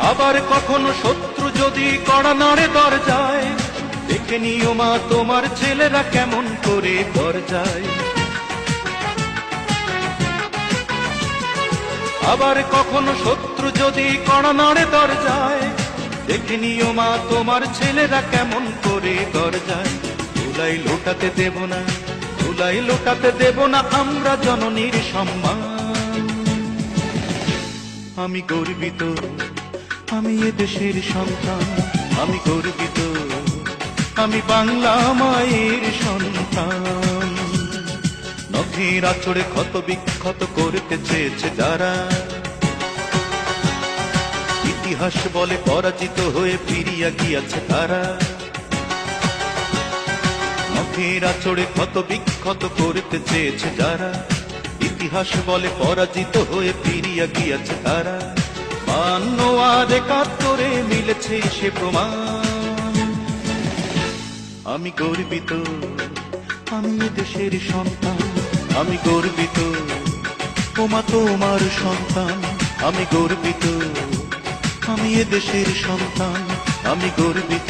আবার কখনো শত্রু যদি কড়া নাড়ে দরজায়, দেখে নিও মা তোমার ছেলেরা কেমন করে দরজায়। আবার কখনো শত্রু যদি কড়া নাড়ে দরজায়, দেখে নিও মা তোমার ছেলেরা কেমন করে দরজায়। ধুলাই লোটাতে দেব না, ধুলাই লোটাতে দেব না আমরা জননীর সম্মান। আমি গর্বিত, আমি এ দেশের সন্তান, আমি গর্বিত, আমি বাংলা মায়ের সন্তান। নখের আঁচড়ে ক্ষত বিক্ষত করতে চেয়েছে যারা, ইতিহাস বলে পরাজিত হয়ে ফিরিয়া গিয়াছে তারা। নখের আঁচড়ে ক্ষত বিক্ষত করতে চেয়েছে যারা, ইতিহাস বলে পরাজিত হয়ে ফিরিয়া গিয়াছে তারা। 52 আর 71 মিলেছে সে প্রমাণ। আমি গর্বিত, আমি এ দেশের সন্তান, আমি গর্বিত, ওমা তোমার সন্তান। আমি গর্বিত, আমি এ দেশের সন্তান, আমি গর্বিত।